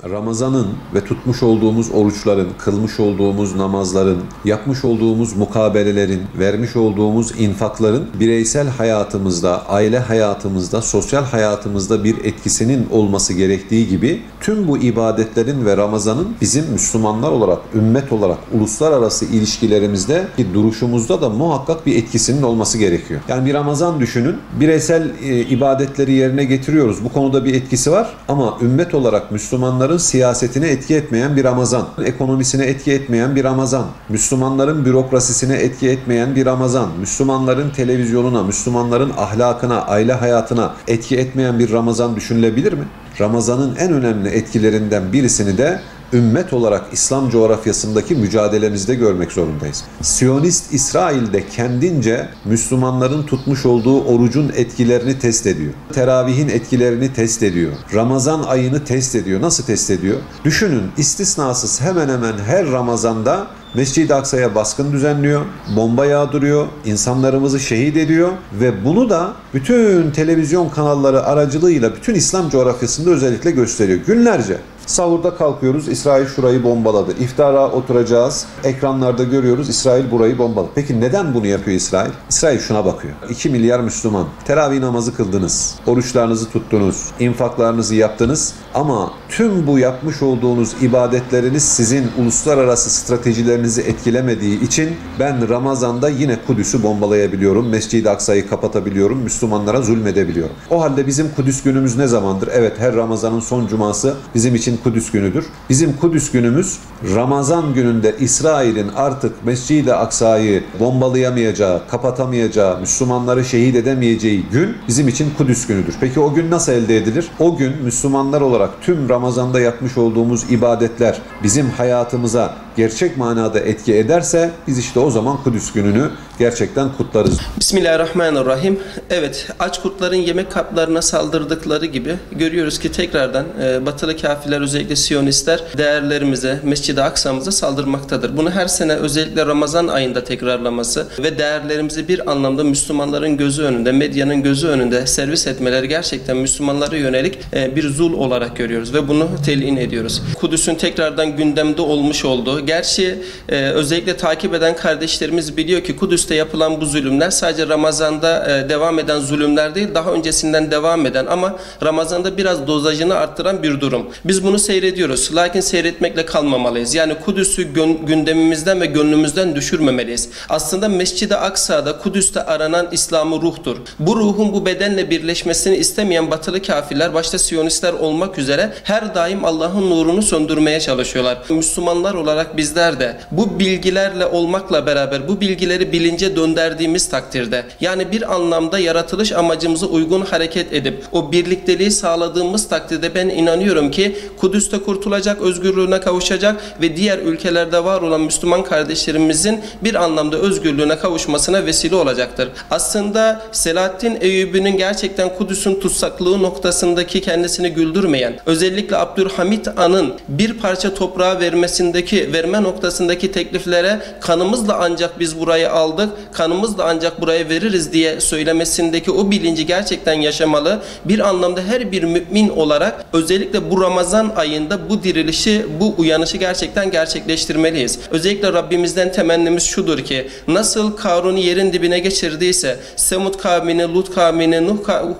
Ramazan'ın ve tutmuş olduğumuz oruçların, kılmış olduğumuz namazların, yapmış olduğumuz mukabelelerin, vermiş olduğumuz infakların bireysel hayatımızda, aile hayatımızda, sosyal hayatımızda bir etkisinin olması gerektiği gibi tüm bu ibadetlerin ve Ramazan'ın bizim Müslümanlar olarak, ümmet olarak, uluslararası ilişkilerimizde, duruşumuzda da muhakkak bir etkisinin olması gerekiyor. Yani bir Ramazan düşünün, bireysel ibadetleri yerine getiriyoruz. Bu konuda bir etkisi var ama ümmet olarak Müslümanların siyasetine etki etmeyen bir Ramazan, ekonomisine etki etmeyen bir Ramazan, Müslümanların bürokrasisine etki etmeyen bir Ramazan, Müslümanların televizyonuna, Müslümanların ahlakına, aile hayatına etki etmeyen bir Ramazan düşünülebilir mi? Ramazan'ın en önemli etkilerinden birisini de ümmet olarak İslam coğrafyasındaki mücadelemizde görmek zorundayız. Siyonist İsrail'de kendince Müslümanların tutmuş olduğu orucun etkilerini test ediyor. Teravihin etkilerini test ediyor. Ramazan ayını test ediyor. Nasıl test ediyor? Düşünün, istisnasız hemen hemen her Ramazan'da Mescid-i Aksa'ya baskın düzenliyor, bomba yağdırıyor, insanlarımızı şehit ediyor ve bunu da bütün televizyon kanalları aracılığıyla bütün İslam coğrafyasında özellikle gösteriyor. Günlerce. Sahurda kalkıyoruz, İsrail şurayı bombaladı. İftara oturacağız, ekranlarda görüyoruz, İsrail burayı bombaladı. Peki neden bunu yapıyor İsrail? İsrail şuna bakıyor. 2 milyar Müslüman, teravih namazı kıldınız, oruçlarınızı tuttunuz, infaklarınızı yaptınız ama tüm bu yapmış olduğunuz ibadetleriniz sizin uluslararası stratejilerinizi etkilemediği için ben Ramazan'da yine Kudüs'ü bombalayabiliyorum, Mescid-i Aksa'yı kapatabiliyorum, Müslümanlara zulmedebiliyorum. O halde bizim Kudüs günümüz ne zamandır? Evet, her Ramazan'ın son cuması bizim için Kudüs günüdür. Bizim Kudüs günümüz Ramazan gününde İsrail'in artık Mescid-i Aksa'yı bombalayamayacağı, kapatamayacağı, Müslümanları şehit edemeyeceği gün bizim için Kudüs günüdür. Peki o gün nasıl elde edilir? O gün Müslümanlar olarak tüm Ramazan'da yapmış olduğumuz ibadetler bizim hayatımıza gerçek manada etki ederse biz işte o zaman Kudüs gününü gerçekten kutlarız. Bismillahirrahmanirrahim. Evet, aç kurtların yemek kaplarına saldırdıkları gibi görüyoruz ki tekrardan batılı kafirler, özellikle Siyonistler değerlerimize, Mescid-i Aksa'mıza saldırmaktadır. Bunu her sene özellikle Ramazan ayında tekrarlaması ve değerlerimizi bir anlamda Müslümanların gözü önünde, medyanın gözü önünde servis etmeleri gerçekten Müslümanlara yönelik bir zul olarak görüyoruz ve bunu telin ediyoruz. Kudüs'ün tekrardan gündemde olmuş olduğu, gerçi özellikle takip eden kardeşlerimiz biliyor ki Kudüs'te yapılan bu zulümler sadece Ramazan'da devam eden zulümler değil, daha öncesinden devam eden ama Ramazan'da biraz dozajını arttıran bir durum. Biz bunu seyrediyoruz. Lakin seyretmekle kalmamalıyız. Yani Kudüs'ü gündemimizden ve gönlümüzden düşürmemeliyiz. Aslında Mescid-i Aksa'da, Kudüs'te aranan İslam'ı ruhtur. Bu ruhun bu bedenle birleşmesini istemeyen batılı kafirler, başta Siyonistler olmak üzere her daim Allah'ın nurunu söndürmeye çalışıyorlar. Müslümanlar olarak bizler de bu bilgilerle olmakla beraber bu bilgileri bilince döndürdüğümüz takdirde, yani bir anlamda yaratılış amacımıza uygun hareket edip o birlikteliği sağladığımız takdirde ben inanıyorum ki Kudüs'te kurtulacak, özgürlüğüne kavuşacak ve diğer ülkelerde var olan Müslüman kardeşlerimizin bir anlamda özgürlüğüne kavuşmasına vesile olacaktır. Aslında Selahaddin Eyyubi'nin gerçekten Kudüs'ün tutsaklığı noktasındaki kendisini güldürmeyen, özellikle Abdülhamit Han'ın bir parça toprağa verme noktasındaki tekliflere kanımızla ancak biz burayı aldık, kanımızla ancak buraya veririz diye söylemesindeki o bilinci gerçekten yaşamalı. Bir anlamda her bir mümin olarak özellikle bu Ramazan ayında bu dirilişi, bu uyanışı gerçekten gerçekleştirmeliyiz. Özellikle Rabbimizden temennimiz şudur ki nasıl Karun'u yerin dibine geçirdiyse, Semud kavmini, Lut kavmini,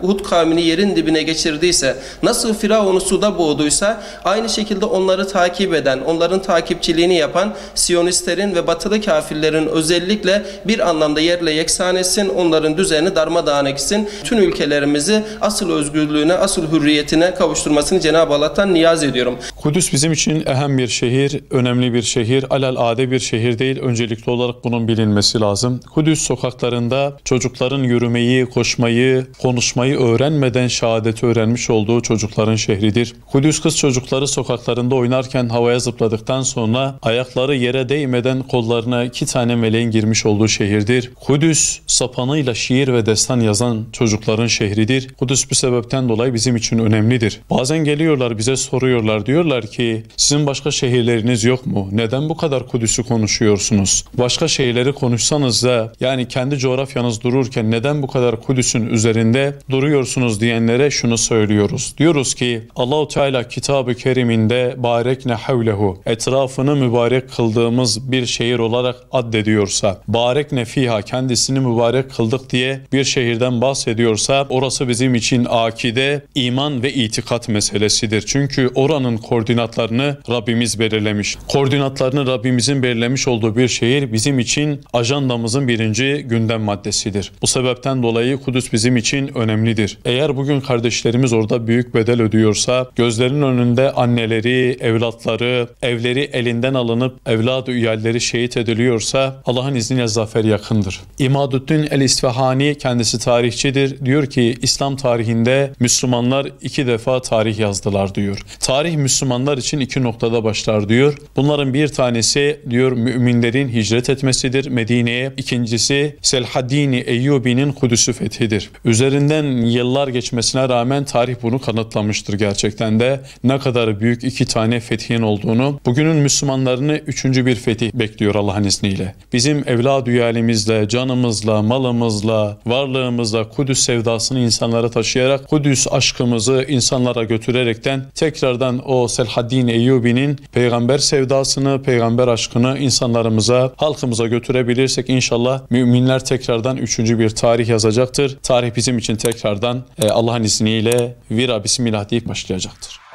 Hud kavmini yerin dibine geçirdiyse, nasıl Firavun'u suda boğduysa aynı şekilde onları takip eden, onların takipçiliğini yapan Siyonistlerin ve batılı kafirlerin özellikle bir anlamda yerle yeksan etsin, onların düzenini darmadağın etsin. Tüm ülkelerimizi asıl özgürlüğüne, asıl hürriyetine kavuşturmasını Cenab-ı Allah'tan niyaz ediyorum. Kudüs bizim için ehem bir şehir, önemli bir şehir, alelade bir şehir değil. Öncelikli olarak bunun bilinmesi lazım. Kudüs sokaklarında çocukların yürümeyi, koşmayı, konuşmayı öğrenmeden şehadeti öğrenmiş olduğu çocukların şehridir. Kudüs kız çocukları sokaklarında oynarken havaya zıpladıktan sonra ayakları yere değmeden kollarına 2 tane meleğin girmiş olduğu şehirdir. Kudüs sapanıyla şiir ve destan yazan çocukların şehridir. Kudüs bu sebepten dolayı bizim için önemlidir. Bazen geliyorlar bize soruyorlar. soruyorlar. Diyorlar ki sizin başka şehirleriniz yok mu? Neden bu kadar Kudüs'ü konuşuyorsunuz? Başka şehirleri konuşsanız da yani kendi coğrafyanız dururken neden bu kadar Kudüs'ün üzerinde duruyorsunuz diyenlere şunu söylüyoruz. Diyoruz ki Allahu Teala Kitab-ı Kerim'inde barekne havlehu, etrafını mübarek kıldığımız bir şehir olarak addediyorsa, barekne fiha, kendisini mübarek kıldık diye bir şehirden bahsediyorsa orası bizim için akide, iman ve itikat meselesidir. Çünkü oranın koordinatlarını Rabbimiz belirlemiş. Koordinatlarını Rabbimizin belirlemiş olduğu bir şehir bizim için ajandamızın birinci gündem maddesidir. Bu sebepten dolayı Kudüs bizim için önemlidir. Eğer bugün kardeşlerimiz orada büyük bedel ödüyorsa, gözlerinin önünde anneleri, evlatları, evleri elinden alınıp evladı üyalleri şehit ediliyorsa Allah'ın izniyle zafer yakındır. İmaduddin el-İsfahani kendisi tarihçidir. Diyor ki İslam tarihinde Müslümanlar 2 defa tarih yazdılar diyor. Tarih Müslümanlar için 2 noktada başlar diyor. Bunların bir tanesi diyor müminlerin hicret etmesidir Medine'ye. İkincisi Selahaddin Eyyubi'nin Kudüs'ü fethidir. Üzerinden yıllar geçmesine rağmen tarih bunu kanıtlamıştır gerçekten de. Ne kadar büyük 2 tane fethiyen olduğunu. Bugünün Müslümanlarını 3. bir fetih bekliyor Allah'ın izniyle. Bizim evlad-ı üyalimizle, canımızla, malımızla, varlığımızla Kudüs sevdasını insanlara taşıyarak, Kudüs aşkımızı insanlara götürerekten tekrardan o Selahaddin Eyyubi'nin peygamber sevdasını, peygamber aşkını insanlarımıza, halkımıza götürebilirsek inşallah müminler tekrardan 3. bir tarih yazacaktır. Tarih bizim için tekrardan Allah'ın izniyle vira bismillah deyip başlayacaktır.